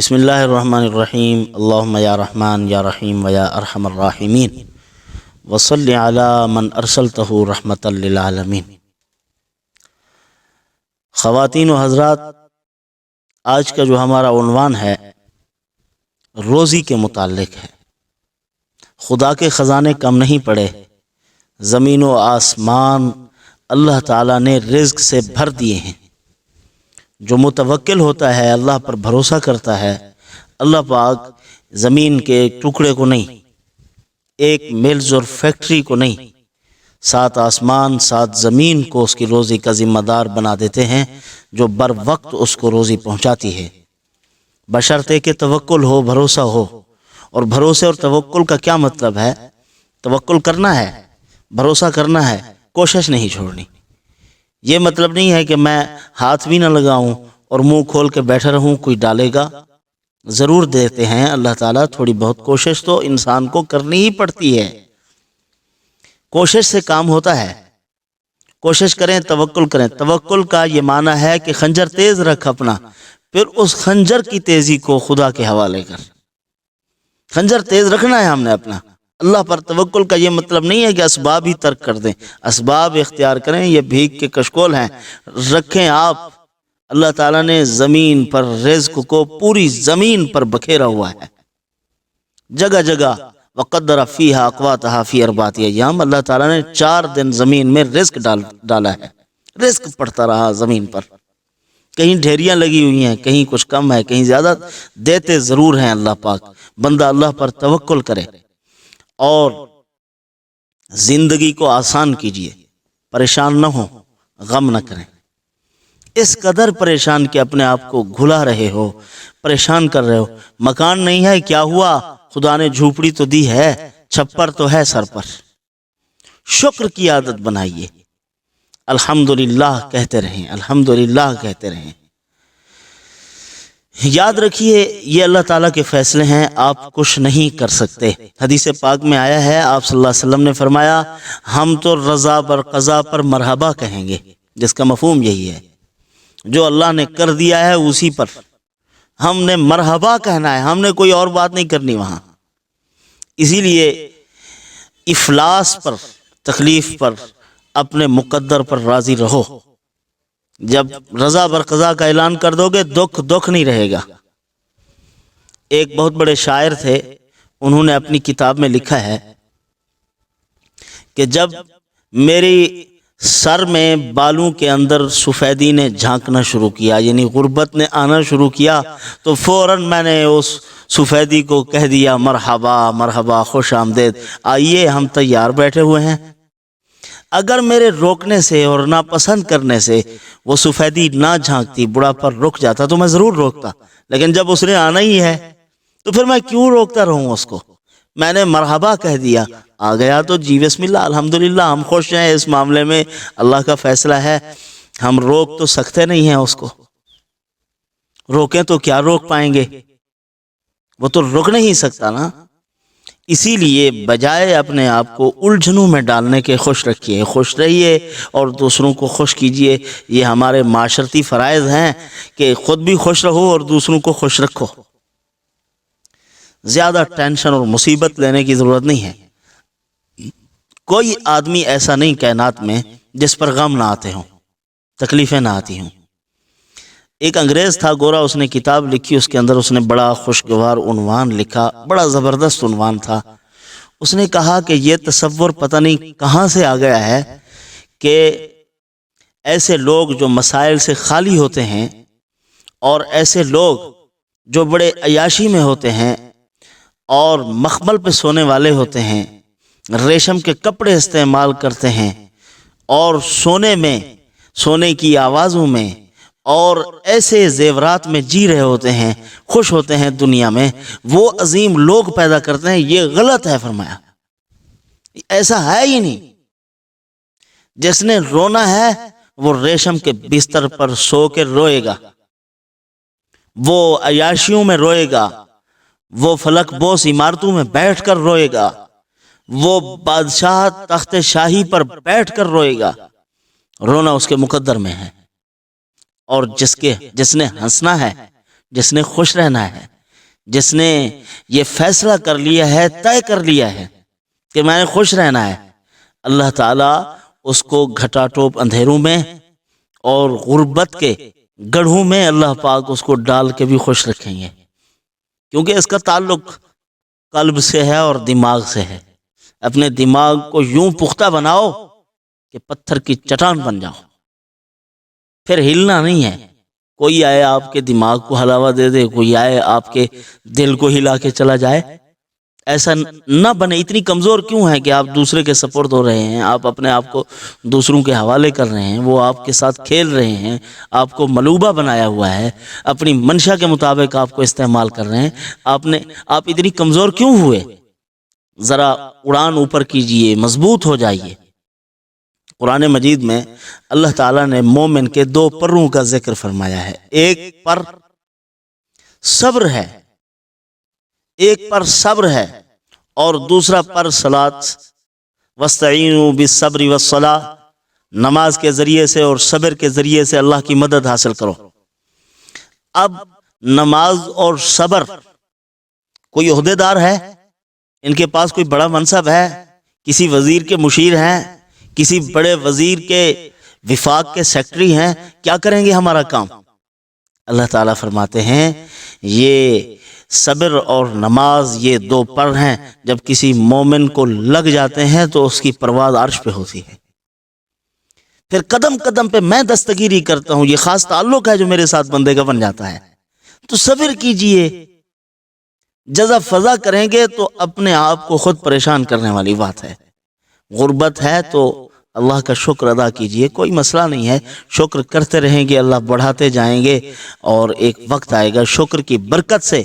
بسم اللہ الرحمن الرحیم اللہم یا رحمان یا رحیم و یا ارحم الراحمین وصلی علی من ارسلتہ رحمتا للعالمین۔ خواتین و حضرات، آج کا جو ہمارا عنوان ہے روزی کے متعلق ہے۔ خدا کے خزانے کم نہیں پڑے، زمین و آسمان اللہ تعالیٰ نے رزق سے بھر دیے ہیں۔ جو متوکل ہوتا ہے، اللہ پر بھروسہ کرتا ہے، اللہ پاک زمین کے ٹکڑے کو نہیں، ایک ملز اور فیکٹری کو نہیں، 7 آسمان 7 زمین کو اس کی روزی کا ذمہ دار بنا دیتے ہیں، جو بر وقت اس کو روزی پہنچاتی ہے، بشرطے کہ توکل ہو، بھروسہ ہو۔ اور بھروسے اور توکل کا کیا مطلب ہے؟ توکل کرنا ہے، بھروسہ کرنا ہے، کوشش نہیں چھوڑنی۔ یہ مطلب نہیں ہے کہ میں ہاتھ بھی نہ لگاؤں اور منہ کھول کے بیٹھا رہوں، کوئی ڈالے گا ضرور دیتے ہیں اللہ تعالیٰ، تھوڑی بہت کوشش تو انسان کو کرنی ہی پڑتی ہے۔ کوشش سے کام ہوتا ہے، کوشش کریں، توکل کریں۔ توکل کا یہ معنی ہے کہ خنجر تیز رکھ اپنا، پھر اس خنجر کی تیزی کو خدا کے حوالے کر۔ خنجر تیز رکھنا ہے ہم نے اپنا اللہ پر۔ توکل کا یہ مطلب نہیں ہے کہ اسباب ہی ترک کر دیں، اسباب اختیار کریں، یہ بھیگ کے کشکول ہیں، رکھیں آپ۔ اللہ تعالیٰ نے زمین پر رزق کو پوری زمین پر بکھیرا ہوا ہے، جگہ جگہ۔ وقدر فیہا اقواتہا فی 4 ایام، اللہ تعالیٰ نے 4 دن زمین میں رزق ڈالا ہے، رزق پڑتا رہا زمین پر۔ کہیں ڈھیریاں لگی ہوئی ہیں، کہیں کچھ کم ہے، کہیں زیادہ، دیتے ضرور ہیں اللہ پاک۔ بندہ اللہ پر توکل کرے اور زندگی کو آسان کیجئے، پریشان نہ ہو، غم نہ کریں۔ اس قدر پریشان کہ اپنے آپ کو گھلا رہے ہو، پریشان کر رہے ہو۔ مکان نہیں ہے، کیا ہوا؟ خدا نے جھوپڑی تو دی ہے، چھپر تو ہے سر پر۔ شکر کی عادت بنائیے، الحمدللہ کہتے رہیں، الحمدللہ کہتے رہیں۔ یاد رکھیے، یہ اللہ تعالیٰ کے فیصلے ہیں، آپ کچھ نہیں کر سکتے۔ حدیث پاک میں آیا ہے، آپ صلی اللہ علیہ وسلم نے فرمایا، ہم تو رضا پر قضا پر مرحبا کہیں گے، جس کا مفہوم یہی ہے، جو اللہ نے کر دیا ہے اسی پر ہم نے مرحبا کہنا ہے، ہم نے کوئی اور بات نہیں کرنی وہاں۔ اسی لیے افلاس پر، تکلیف پر، اپنے مقدر پر راضی رہو۔ جب رضا بر قضا کا اعلان کر دو گے، دکھ نہیں رہے گا۔ ایک بہت بڑے شاعر تھے، انہوں نے اپنی کتاب میں لکھا ہے کہ جب میری سر میں بالوں کے اندر سفیدی نے جھانکنا شروع کیا، یعنی غربت نے آنا شروع کیا، تو فوراً میں نے اس سفیدی کو کہہ دیا، مرحبا مرحبا، خوش آمدید، آئیے، ہم تیار بیٹھے ہوئے ہیں۔ اگر میرے روکنے سے اور ناپسند کرنے سے وہ سفیدی نہ جھانکتی، بڑھا پر رک جاتا، تو میں ضرور روکتا، لیکن جب اس نے آنا ہی ہے تو پھر میں کیوں روکتا رہوں اس کو؟ میں نے مرحبا کہہ دیا، آ گیا تو جی بسم اللہ، الحمدللہ، ہم خوش ہیں اس معاملے میں، اللہ کا فیصلہ ہے۔ ہم روک تو سکتے نہیں ہیں اس کو، روکیں تو کیا روک پائیں گے؟ وہ تو رک نہیں سکتا نا۔ اسی لیے بجائے اپنے آپ کو الجھنوں میں ڈالنے کے، خوش رکھیے، خوش رہیے اور دوسروں کو خوش کیجیے۔ یہ ہمارے معاشرتی فرائض ہیں کہ خود بھی خوش رہو اور دوسروں کو خوش رکھو۔ زیادہ ٹینشن اور مصیبت لینے کی ضرورت نہیں ہے۔ کوئی آدمی ایسا نہیں کائنات میں جس پر غم نہ آتے ہوں، تکلیفیں نہ آتی ہوں۔ ایک انگریز تھا، گورا، اس نے کتاب لکھی، اس کے اندر اس نے بڑا خوشگوار عنوان لکھا، بڑا زبردست عنوان تھا۔ اس نے کہا کہ یہ تصور پتہ نہیں کہاں سے آ گیا ہے کہ ایسے لوگ جو مسائل سے خالی ہوتے ہیں، اور ایسے لوگ جو بڑے عیاشی میں ہوتے ہیں اور مخمل پہ سونے والے ہوتے ہیں، ریشم کے کپڑے استعمال کرتے ہیں، اور سونے میں، سونے کی آوازوں میں اور ایسے زیورات میں جی رہے ہوتے ہیں، خوش ہوتے ہیں دنیا میں، وہ عظیم لوگ پیدا کرتے ہیں۔ یہ غلط ہے، فرمایا، ایسا ہے ہی نہیں۔ جس نے رونا ہے وہ ریشم کے بستر پر سو کے روئے گا، وہ عیاشیوں میں روئے گا، وہ فلک بوس عمارتوں میں بیٹھ کر روئے گا، وہ بادشاہ تخت شاہی پر بیٹھ کر روئے گا۔ رونا اس کے مقدر میں ہے۔ اور جس نے ہنسنا ہے، جس نے خوش رہنا ہے، جس نے یہ فیصلہ کر لیا ہے، طے کر لیا ہے کہ میں نے خوش رہنا ہے، اللہ تعالیٰ اس کو گھٹا ٹوپ اندھیروں میں اور غربت کے گڑھوں میں اللہ پاک اس کو ڈال کے بھی خوش رکھیں گے، کیونکہ اس کا تعلق قلب سے ہے اور دماغ سے ہے۔ اپنے دماغ کو یوں پختہ بناؤ کہ پتھر کی چٹان بن جاؤ، پھر ہلنا نہیں ہے۔ کوئی آئے آپ کے دماغ کو ہلاوا دے دے، کوئی آئے آپ کے دل کو ہلا کے چلا جائے، ایسا نہ بنے۔ اتنی کمزور کیوں ہے کہ آپ دوسرے کے سپرد ہو رہے ہیں، آپ اپنے آپ کو دوسروں کے حوالے کر رہے ہیں، وہ آپ کے ساتھ کھیل رہے ہیں، آپ کو ملوبہ بنایا ہوا ہے، اپنی منشا کے مطابق آپ کو استعمال کر رہے ہیں۔ آپ اتنی کمزور کیوں ہوئے؟ ذرا اڑان اوپر کیجئے، مضبوط ہو جائیے۔ قرآن مجید میں اللہ تعالیٰ نے مومن کے دو پروں کا ذکر فرمایا ہے، ایک پر صبر ہے، ایک پر صبر ہے، اور دوسرا پر صلاۃ، وَاسْتَعِینُوا بِالصَّبْرِ وَالصَّلَاةِ، نماز کے ذریعے سے اور صبر کے ذریعے سے اللہ کی مدد حاصل کرو۔ اب نماز اور صبر، کوئی عہدیدار ہے، ان کے پاس کوئی بڑا منصب ہے، کسی وزیر کے مشیر ہیں، کسی بڑے وزیر کے وفاق کے سیکٹری ہیں، کیا کریں گے ہمارا کام؟ اللہ تعالیٰ فرماتے ہیں یہ صبر اور نماز یہ دو پر ہیں، جب کسی مومن کو لگ جاتے ہیں تو اس کی پرواز عرش پہ ہوتی ہے، پھر قدم قدم پہ میں دستگیری کرتا ہوں۔ یہ خاص تعلق ہے جو میرے ساتھ بندے کا بن جاتا ہے۔ تو صبر کیجئے، جزا فضا کریں گے تو اپنے آپ کو خود پریشان کرنے والی بات ہے۔ غربت ہے تو اللہ کا شکر ادا کیجئے، کوئی مسئلہ نہیں ہے، شکر کرتے رہیں گے، اللہ بڑھاتے جائیں گے، اور ایک وقت آئے گا شکر کی برکت سے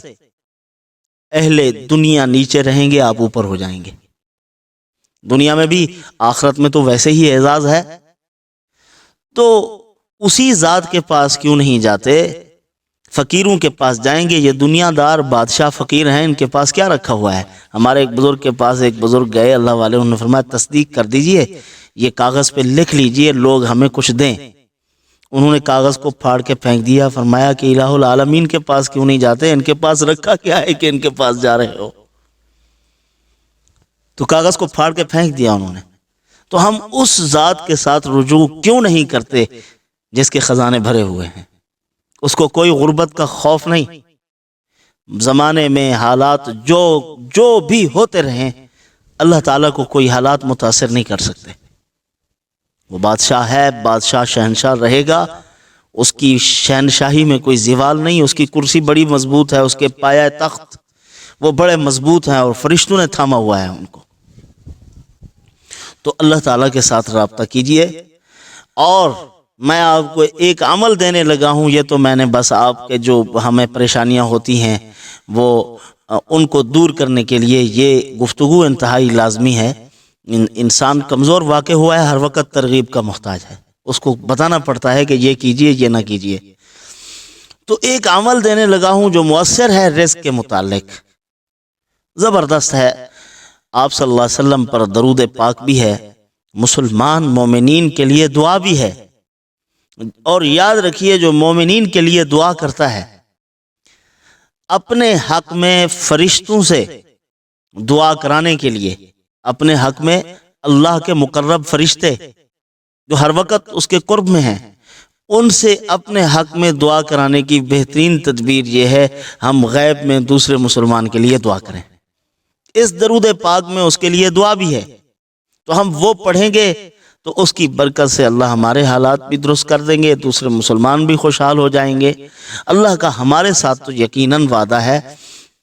اہل دنیا نیچے رہیں گے، آپ اوپر ہو جائیں گے۔ دنیا میں بھی، آخرت میں تو ویسے ہی اعزاز ہے، تو اسی ذات کے پاس کیوں نہیں جاتے؟ فقیروں کے پاس جائیں گے۔ یہ دنیا دار بادشاہ فقیر ہیں، ان کے پاس کیا رکھا ہوا ہے؟ ہمارے ایک بزرگ کے پاس ایک بزرگ گئے اللہ والے، انہوں نے فرمایا تصدیق کر دیجئے، یہ کاغذ پہ لکھ لیجئے لوگ ہمیں کچھ دیں۔ انہوں نے کاغذ کو پھاڑ کے پھینک دیا، فرمایا کہ الہ العالمین کے پاس کیوں نہیں جاتے؟ ان کے پاس رکھا کیا ہے کہ ان کے پاس جا رہے ہو؟ تو کاغذ کو پھاڑ کے پھینک دیا انہوں نے۔ تو ہم اس ذات کے ساتھ رجوع کیوں نہیں کرتے جس کے خزانے بھرے ہوئے ہیں؟ اس کو کوئی غربت کا خوف نہیں۔ زمانے میں حالات جو بھی ہوتے رہیں، اللہ تعالیٰ کو کوئی حالات متاثر نہیں کر سکتے۔ وہ بادشاہ ہے، بادشاہ شہنشاہ رہے گا، اس کی شہنشاہی میں کوئی زوال نہیں، اس کی کرسی بڑی مضبوط ہے، اس کے پایہ تخت وہ بڑے مضبوط ہیں، اور فرشتوں نے تھاما ہوا ہے ان کو۔ تو اللہ تعالیٰ کے ساتھ رابطہ کیجئے۔ اور میں آپ کو ایک عمل دینے لگا ہوں، یہ تو میں نے بس آپ کے جو ہمیں پریشانیاں ہوتی ہیں وہ ان کو دور کرنے کے لیے یہ گفتگو انتہائی لازمی ہے۔ انسان کمزور واقع ہوا ہے، ہر وقت ترغیب کا محتاج ہے، اس کو بتانا پڑتا ہے کہ یہ کیجئے، یہ نہ کیجئے۔ تو ایک عمل دینے لگا ہوں جو مؤثر ہے رزق کے متعلق، زبردست ہے۔ آپ صلی اللہ علیہ وسلم پر درود پاک بھی ہے، مسلمان مومنین کے لیے دعا بھی ہے۔ اور یاد رکھیے جو مومنین کے لیے دعا کرتا ہے، اپنے حق میں فرشتوں سے دعا کرانے کے لیے، اپنے حق میں اللہ کے مقرب فرشتے جو ہر وقت اس کے قرب میں ہیں، ان سے اپنے حق میں دعا کرانے کی بہترین تدبیر یہ ہے ہم غیب میں دوسرے مسلمان کے لیے دعا کریں۔ اس درود پاک میں اس کے لیے دعا بھی ہے، تو ہم وہ پڑھیں گے تو اس کی برکت سے اللہ ہمارے حالات بھی درست کر دیں گے، دوسرے مسلمان بھی خوشحال ہو جائیں گے۔ اللہ کا ہمارے ساتھ تو یقیناً وعدہ ہے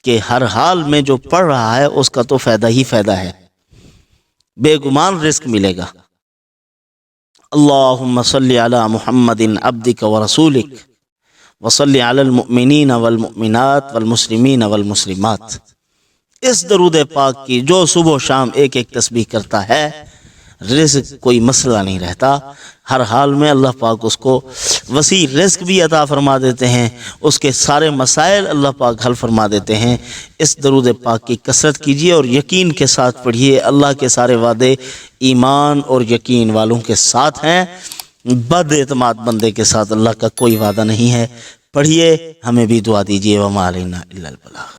کہ ہر حال میں جو پڑھ رہا ہے اس کا تو فائدہ ہی فائدہ ہے، بے گمان رزق ملے گا۔ اللہم صلی علی محمد عبدک ورسولک وصلی علی المؤمنین والمؤمنات والمسلمین والمسلمات۔ اس درود پاک کی جو صبح و شام ایک ایک تسبیح کرتا ہے، رزق کوئی مسئلہ نہیں رہتا، ہر حال میں اللہ پاک اس کو وسیع رزق بھی عطا فرما دیتے ہیں، اس کے سارے مسائل اللہ پاک حل فرما دیتے ہیں۔ اس درود پاک کی کثرت کیجیے اور یقین کے ساتھ پڑھیے، اللہ کے سارے وعدے ایمان اور یقین والوں کے ساتھ ہیں، بد اعتماد بندے کے ساتھ اللہ کا کوئی وعدہ نہیں ہے۔ پڑھیے، ہمیں بھی دعا دیجیے۔ وما علینا الا البلاغ۔